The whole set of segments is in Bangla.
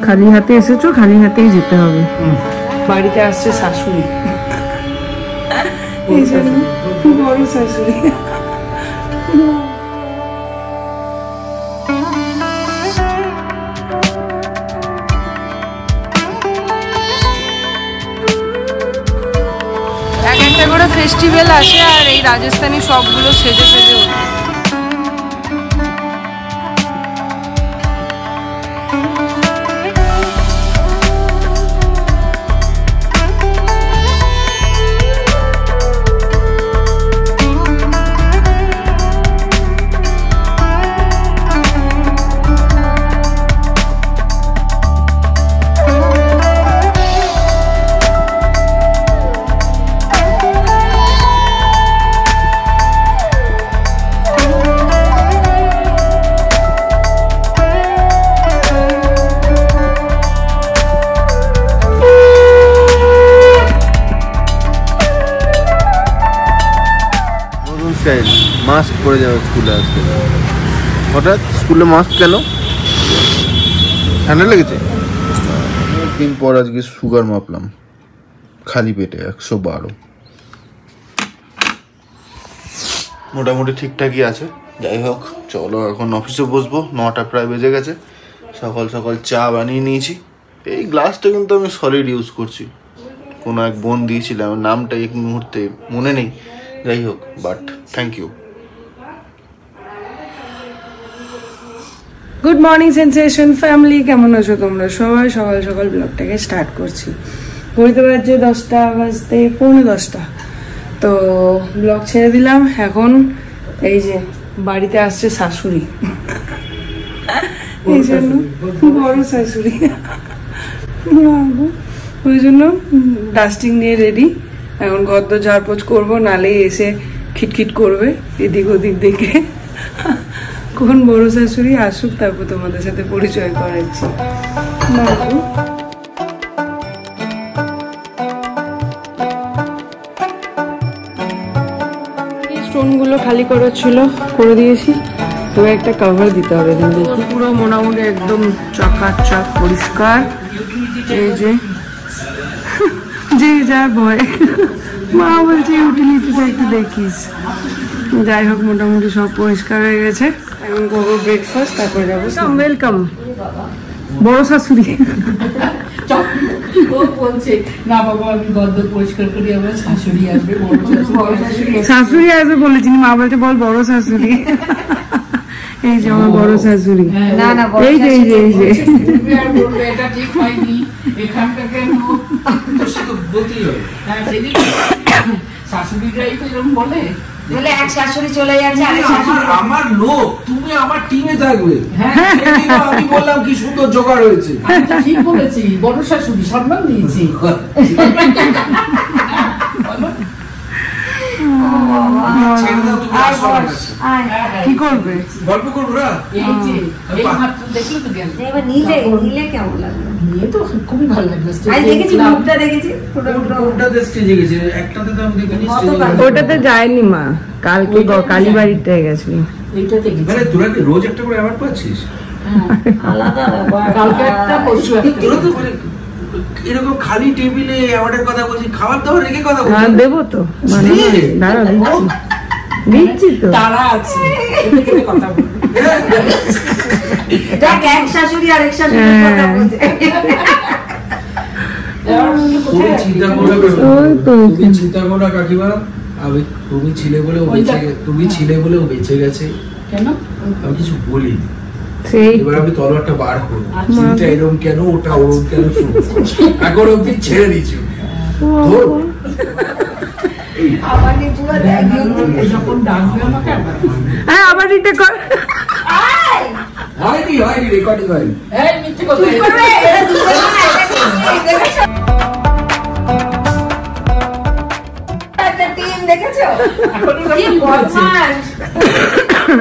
খালি হাতে এসেছো, খালি হাতেই যেতে হবে। বাড়িতে আসছে শাশুড়ি, বড় শাশুড়ি। এক একটা করে ফেস্টিভ্যাল আসে আর এই রাজস্থানী সবগুলো সেজে সেজে ওঠে। মাস্ক পরে যাবে স্কুলে আজকে। হঠাৎ স্কুলে মাস্ক কেন? ঠান্ডা লেগেছে? দিন পর আজকে সুগার মাপলাম, খালি পেটে 112। মোটামুটি ঠিকঠাকই আছে। যাই হোক, চলো এখন অফিসে বসবো। 9টা প্রায় বেজে গেছে। সকাল সকাল চা বানিয়ে নিয়েছি। এই গ্লাসটা কিন্তু আমি সলিড ইউজ করছি। কোনো এক বোন দিয়েছিলাম, নামটা এই মুহূর্তে মনে নেই। যাই হোক, but thank you. Good morning sensation family, কেমন আছো তোমরা সবাই? সকাল সকাল ব্লগটাকে স্টার্ট করছি। ঘড়িতে বাজছে 10টা বাজতে 10:45। তো ব্লগ ছেড়ে দিলাম। এখন এই যে বাড়িতে আসছে শাশুড়ি, এই জন্য বড় শাশুড়ি, ওই জন্য ডাস্টিং নিয়ে রেডি। এখন ঘর তো ঝাড়পোছ করবো, নালে এসে খিটখিট করবে এদিক ওদিক দেখে। কোন বড় শাশুড়ি আসুক, তারপর তোমাদের সাথে পরিচয় করাচ্ছি। স্টোনগুলো খালি করার ছিল, করে দিয়েছি। তো একটা কভার দিতে হবে। দেখি পুরো মোটামুটি একদম চকাচক পরিষ্কার। এই যে যে যার ভয়, মা বলছে ইউটিলিটিটা একটু দেখিস। যাই হোক, মোটামুটি সব পরিষ্কার হয়ে গেছে। এখন করবো ব্রেকফাস্ট, তারপরে যাবো। ওয়েলকাম বড় শাশুড়ি। শাশুড়ি আসবে বলেছি, মা বলছে বল বড় শাশুড়ি। এই যে আমার বড় শাশুড়ি। এই যে এই যে এই যে বলে এক শাশুড়ি চলে যাচ্ছে, আমার লোক, তুমি আমার টিমে থাকবে। আমি বললাম কি সুন্দর জোগাড় হয়েছে। ঠিক বলেছি, বড় শাশুড়ি সম্মান দিয়েছি। কি করবে? গল্প করবো না? এবার নিলে নিলে কেমন লাগলো? নিয়ে তো খুবই ভালো লাগলো। দেখেছি মুখটা, দেখেছি ওটাতে স্টেজে গেছে, একটাতে তো আমি দেখিনি স্টেজে। ওটাতে যায়নি মা, কালকে কালীবাড়িতে গেছিল। এইটাতে গেছে। মানে তোরা কি রোজ একটা করে অ্যাওয়ার্ড পাচ্ছিস? আলাদা ব্যাপার, কালকে একটা পরশু একটা। তোরা তো মানে এরকম খালি টেবিলে অ্যাওয়ার্ডের কথা বলছিস, খাবার দাবার রেখে কথা বলছিস। হ্যাঁ দেবো তো, মানে দাঁড়া দিচ্ছি তো। তারা আছে কথা বলবো। দেখ, এক শাশুড়ি আর এক শাশুড়ির কথা বলছে। তুমি চিন্তা করো না কাকিমা, আমি তুমি ছিলে বলে ও বেঁচে গেছে। কেন আমি কিছু বলিনি। সেই এবার আমি তলোয়ারটা বার করবো, চিন্তা এরকম কেন, ওটা ওরকম কেন, এখন অব্দি ছেড়ে দিচ্ছি। আবার এটা কর। হয়নি রেকর্ডিং হয়নি।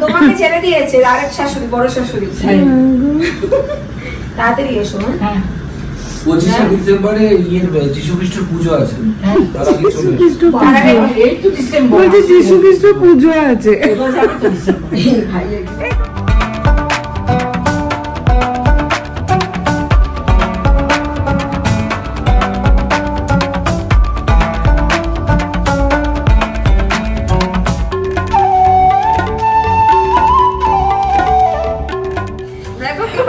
তোমাকে ছেড়ে দিয়েছে আরেক শাশুড়ি, বড় শাশুড়ি। তাড়াতাড়ি এসো। 25শে ডিসেম্বরে যীশু খ্রিস্টের পুজো আছে। যীশু খ্রিস্ট পুজো আছে।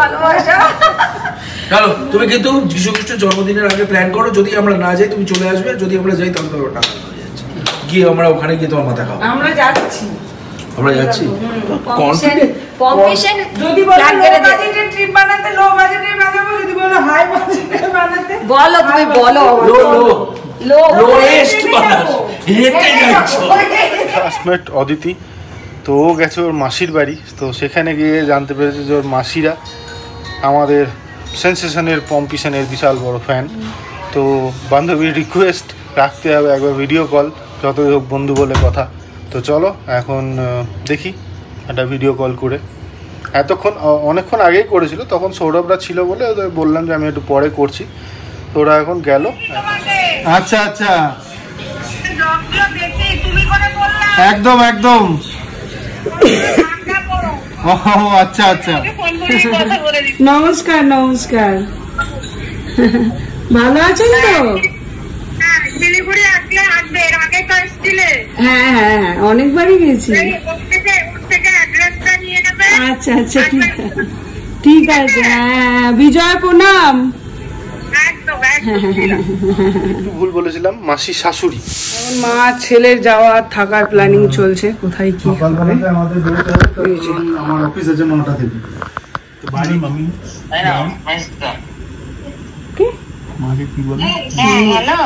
ভালোবাসা। চলো তুমি কিন্তু যিশু খ্রিস্টের জন্মদিনের আগে প্ল্যান করো, যদি আমরা না যাই তুমি চলে আসবে, যদি আমরা যাই তাহলে তোমার টাকা গিয়ে আমরা ওখানে গিয়ে তোমার মাথা খাবো। আমরা যাচ্ছি। কম্পিটিশন যদি বলো লো বাজেটের ট্রিপ বানাতে লো বাজেটের বানাবো, যদি বলো হাই বাজেটের বানাতে বলো, তুমি বলো। লোয়েস্ট বানাস হেঁটে যাচ্ছ। ক্লাসমেট অদিতি, তো ও গেছে ওর মাসির বাড়ি, তো সেখানে গিয়ে জানতে পেরেছে যে ওর মাসিরা আমাদের সেন্সেশনের পম্পিশনের বিশাল বড় ফ্যান। তো বান্ধবীর রিকোয়েস্ট রাখতে হবে একবার ভিডিও কল, যতই হোক বন্ধু বলে কথা। তো চলো এখন দেখি একটা ভিডিও কল করে। অনেকক্ষণ আগেই করেছিল, তখন সৌরভরা ছিল বলে ওদের বললাম যে আমি একটু পরে করছি। তো ওরা এখন গেল। আচ্ছা আচ্ছা, একদম একদম। ও আচ্ছা আচ্ছা, নমস্কার নমস্কার, ভালো আছেন তো? হ্যাঁ হ্যাঁ হ্যাঁ, অনেকবারই গেছি। আচ্ছা আচ্ছা, ঠিক আছে। হ্যাঁ, বিজয় প্রণাম। ভুল বলেছিলাম, মাসি শাশুড়ি। মা ছেলের যাওয়া থাকার প্ল্যানিং চলছে, কোথায় কি হবে। আমার অফিস আছে 9টা থেকে। বাড়ি মামি মাকে কি বলে? হ্যালো,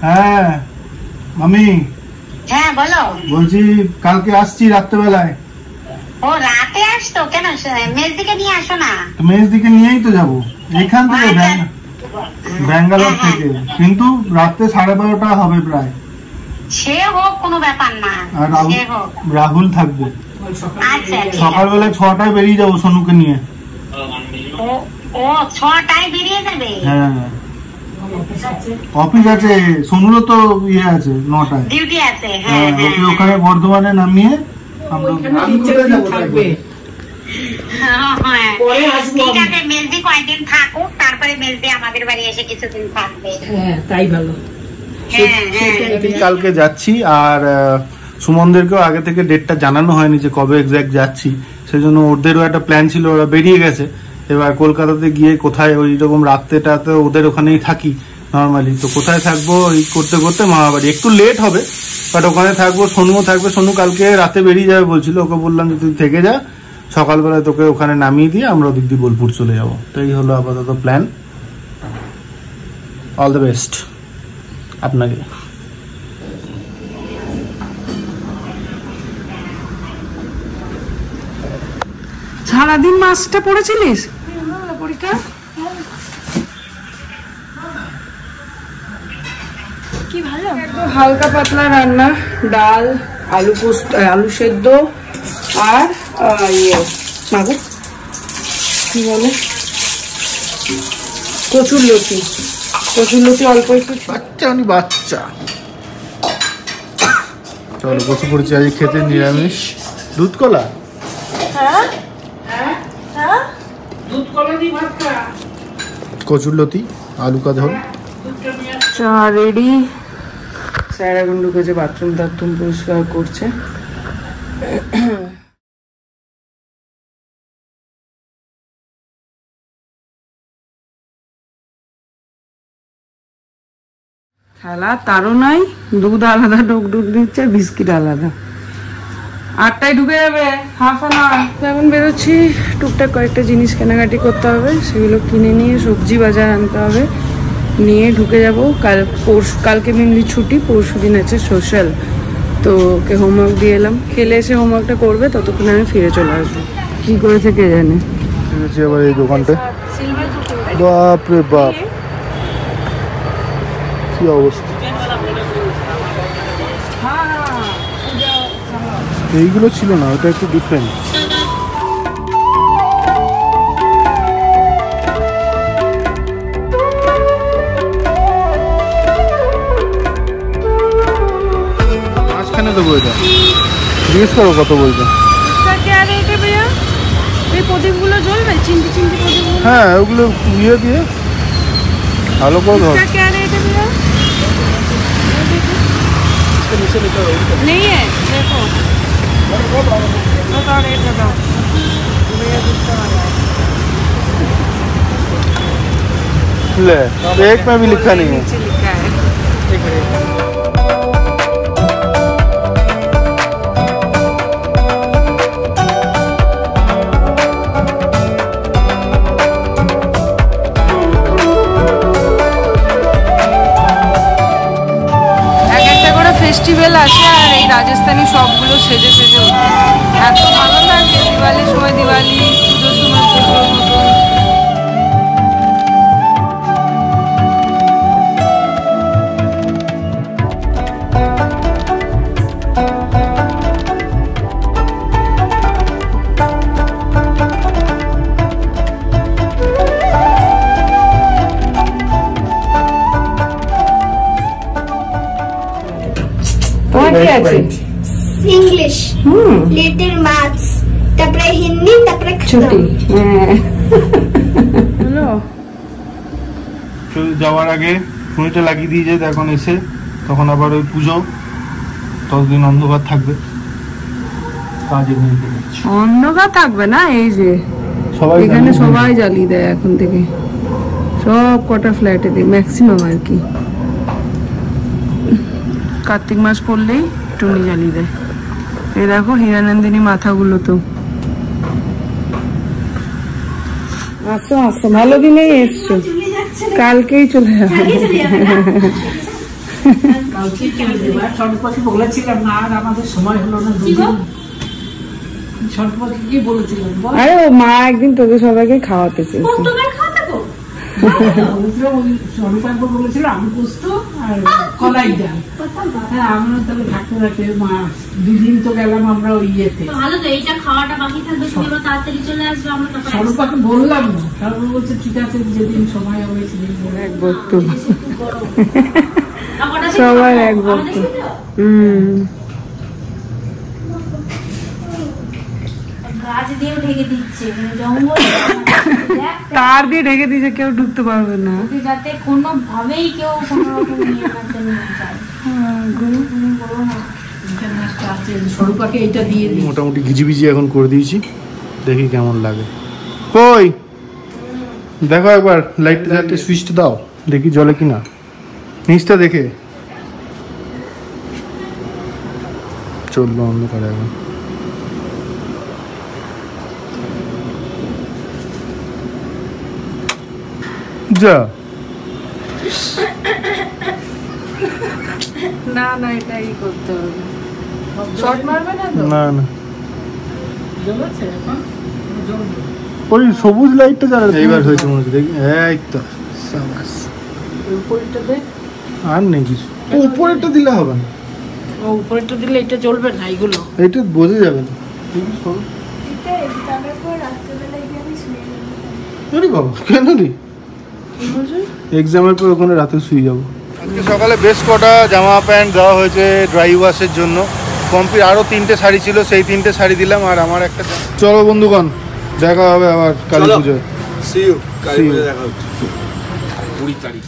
হ্যাঁ মামি। হ্যাঁ বলো। বলছি কালকে আসছি রাত্রেবেলায়। ও রাতে আসতো কেন? মেজদিকে নিয়ে আসো না। মেজ দিকে নিয়েই তো যাবো এখান থেকে, ব্যাঙ্গালোর থেকে, কিন্তু রাতে 12:30 হবে প্রায়। সে হোক, কোনো ব্যাপার না। আর রাহুল থাকবে। আচ্ছা, সকালবেলা 6টায় বেরিয়ে যাবো সোনুকে নিয়ে। ও 6টায় বেরিয়ে যাবে? হ্যাঁ, অফিস আছে, সোনুরও তো ইয়ে আছে 9টায় ডিউটি আছে। হ্যাঁ, ওকে ওখানে বর্ধমানে নামিয়ে আমরা থাকবে। ঠিক আছে, মেজদি কয়েকদিন থাকুক, তারপরে মেজদি আমাদের বাড়ি এসে কিছুদিন থাকবে। হ্যাঁ, তাই ভালো। কালকে যাচ্ছি, আর সুমনদেরকেও আগে থেকে ডেটটা জানানো হয়নি যে কবে এক্সাক্ট যাচ্ছি, সেজন্য ওদেরও একটা প্ল্যান ছিল, ওরা বেরিয়ে গেছে। এবার কলকাতাতে গিয়ে কোথায় ওই রকম রাত্রেটাতে ওদের ওখানেই থাকি নর্মালি, তো কোথায় থাকবো এই করতে করতে মামাবাড়ি একটু লেট হবে, বাট ওখানে থাকবো। সোনুও থাকবে, সোনু কালকে রাতে বেরিয়ে যাবে বলছিল, ওকে বললাম যে তুই থেকে যা, সকালবেলায় তোকে ওখানে নামিয়ে দিয়ে আমরা ওদিক দিয়ে বোলপুর চলে যাবো। তো এই হলো আপাতত প্ল্যান। অল দ্য বেস্ট আপনাকে। সারাদিন মাছটা পড়েছিলিস পরীক্ষা? কি ভালো। একদম হালকা পাতলা রান্না, ডাল, আলু পোস্ত, আলু সেদ্ধ, আর ইয়ে মাগো কি বলে, কচুরলতি। কচুরলতি অল্প একটু। বাচ্চা উনি বাচ্চা। চলো বসে পড়েছি আজ খেতে নিরামিষ। দুধ কলা, কচুরলতি, আলু কা ঝোল। চা রেডি। স্যার এখন ঢুকেছে, বাথরুম পরিষ্কার করছে। খেলা তারও নাই, দুধ আলাদা ডুক দিচ্ছে, বিস্কিট আলাদা। 8টায় ঢুকে যাবে, হাফ অ্যান আওয়ার। এখন বেরোচ্ছি, টুকটাক কয়েকটা জিনিস কেনাকাটি করতে হবে, সেগুলো কিনে নিয়ে সবজি বাজার আনতে হবে, নিয়ে ঢুকে যাব। কালকে মেনলি ছুটি, পরশু দিন আছে সোশ্যাল, তো ওকে হোমওয়ার্ক দিয়ে এলাম, খেলে এসে হোমওয়ার্কটা করবে, ততক্ষণ আমি ফিরে চলে আসবো। কি করেছে কে জানে। আবার এই দোকানটা, বাপ রে বাপ কি অবস্থা। এইগুলো ছিল না, ওটা একটু ডিফারেন্ট। মাঝখানে তো বইটা জিজ্ঞেস করো কত বলছে। এই প্রদীপগুলো জ্বলবে, চিমটি প্রদীপগুলো। হ্যাঁ, ওগুলো ইয়ে দিয়ে ভালো করে ধর। नहीं है देखो, बताओ रेट बताओ। भैया गुस्सा वाला है। ले एक में भी लिखा नहीं है। नीचे लिखा है। ফেস্টিভ্যাল আছে আর এই রাজস্থানী সবগুলো সেজে সেজে ওঠে, এত ভালো লাগে। দিওয়ালির সময় দিওয়ালি, পুজোর সময় পুজোর মতো। তোমার কি আছে? ইংলিশ, লিটল ম্যাথস, তারপরে হিন্দি, তারপরে ছুটি। হ্যালো, যাওয়ার আগে ফোনটা লাগিয়ে দিয়ে যায়, এখন এসে তখন আবার ওই পুজো, ততদিন অন্ধকার থাকবে। কাজে অন্ধকার থাকবে না, এই যে সবাই এখানে সবাই জ্বালিয়ে দেয় এখন থেকে, সব কটা ফ্ল্যাটে দেয় ম্যাক্সিমাম আর কি। কার্তিক মাস পড়লেই টুনি জ্বালিয়ে দেয়। এই দেখো হীরানন্দিনী মাথাগুলো তো। আসো আসো, ভালো দিনেই এসছো, কালকেই চলে যাবে। আরে ও মা একদিন তোকে সবাইকে খাওয়াতে চেয়েছে। বলেছিল আমি পোস্ত আর কলাই ডাল। হ্যাঁ, আমরা তাহলে থাকতে থাকতে মা দুদিন তো গেলাম আমরা ওই ইয়েতে। ভালো তো, এইটা খাওয়াটা বাকি থাকবে, তুমি এবার তাড়াতাড়ি চলে আসবে। আমরা সরুপাকে বললাম না, সরু বলছে ঠিক আছে যেদিন সময় হবে সেদিন এক বক্তব্য, সবার এক বক্তব্য। গাছ দিয়েও ঢেকে দিচ্ছে, জঙ্গল তার দিয়ে ঢেকে দিয়েছে, কেউ ঢুকতে পারবে না, যাতে কোনো ভাবেই কেউ কোনো রকম নিয়ে না যায়। সরুপাকে এইটা দিয়ে দিই। মোটামুটি ঘিজিবিজি এখন করে দিয়েছি, দেখি কেমন লাগে। কই দেখো একবার লাইটটা সুইচটা দাও, দেখি জ্বলে কিনা, নিচটা দেখে। চললো অন্ধকার এখন। যা না না, এটাই করতে হবে। শর্ট মারবে না তো? না না, ওই সবুজ লাইটটা জ্বালা। এইবার হয়েছে মনে হচ্ছে, দেখি। এই তো আর নেই কিছু, উপরেরটা দিলে হবে না। উপরেরটা দিলে এটা জ্বলবে না, এইগুলো এটা বোঝা যাবে না। আরে বাবা, কেন রে? এক্সামের পর ওখানে রাতে শুয়ে যাবো। আজকে সকালে বেশ কটা জামা প্যান্ট দেওয়া হয়েছে ড্রাই ওয়াশের জন্য। কমপ্লিট আরও 3টে শাড়ি ছিল, সেই 3টে শাড়ি দিলাম, আর আমার একটা। চলো বন্ধুগণ, দেখা হবে আবার কালী পুজোয়। See you, কালী পুজোয় দেখা হচ্ছে 20 তারিখ।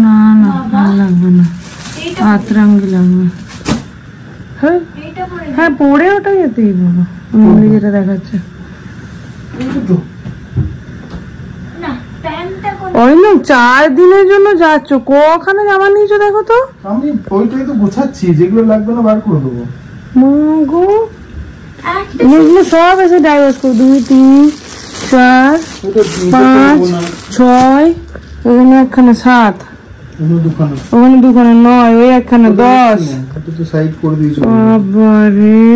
না না, ভালো লাগবে না, আতরাঙ্গি লাগবে। হ্যাঁ হ্যাঁ, পরে ওটা যেতেই বাবা, মন্দির যেটা দেখাচ্ছে। ওই না, 4 দিনের জন্য যাচ্ছ, কখানে জামা নিয়েছো দেখো তো। আমি ওইটাই তো গোছাচ্ছি, যেগুলো লাগবে না বার করে দেবো। মাগো, এগুলো সব এসে ডাইভার্স করো। 2, 3, 4, 5, 6, ওখানে একখানে 7, ওখানে দুখানে 9, ওই একখানে 10। সাইড করে দিয়েছো। বাবারে,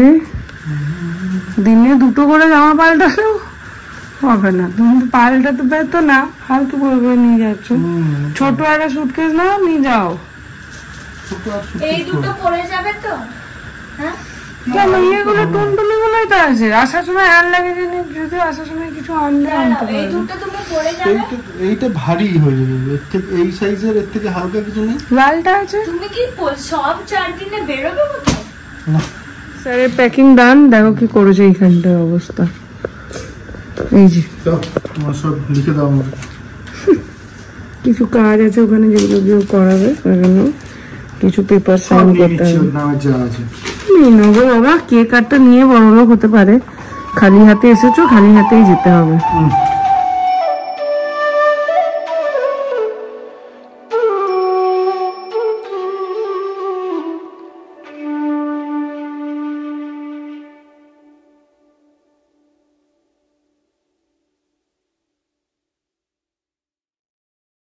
দিনে 2টো করে জামা পাল্টালেও হবে না। তুমি পাল্টাতে পেতো না, ফালতু করে নিয়ে যাচ্ছ। ছোট একটা সুটকেস না নিয়ে যাও। এই দুটো পড়ে যাবে তো? হ্যাঁ, কেন এগুলো টুনটুনি গুলোই তো আছে। আসার সময় হ্যান্ড লাগেজ যদি আসার সময় কিছু আনতে আনতে এই পারো। দুটো তুমি পড়ে যাবে। এইটা ভারী হয়ে যাবে, এর থেকে এই সাইজের, এর থেকে হালকা কিছু নেই। লালটা আছে। তুমি কি সব 4 দিনে বেরোবে কোথাও? না, স্যারের প্যাকিং ডান। দেখো কি করেছে এইখানটার অবস্থা। এই যে তোমার সব লিখে দাও আমাকে। কিছু কাজ আছে ওখানে, যেগুলো কেউ করাবে, ওখানে কিছু পেপার সাইন করতে হবে। নিয়ে নেবো বাবা, কেক একটা নিয়ে বড় লোক হতে পারে। খালি হাতে এসেছো, খালি হাতেই যেতে হবে।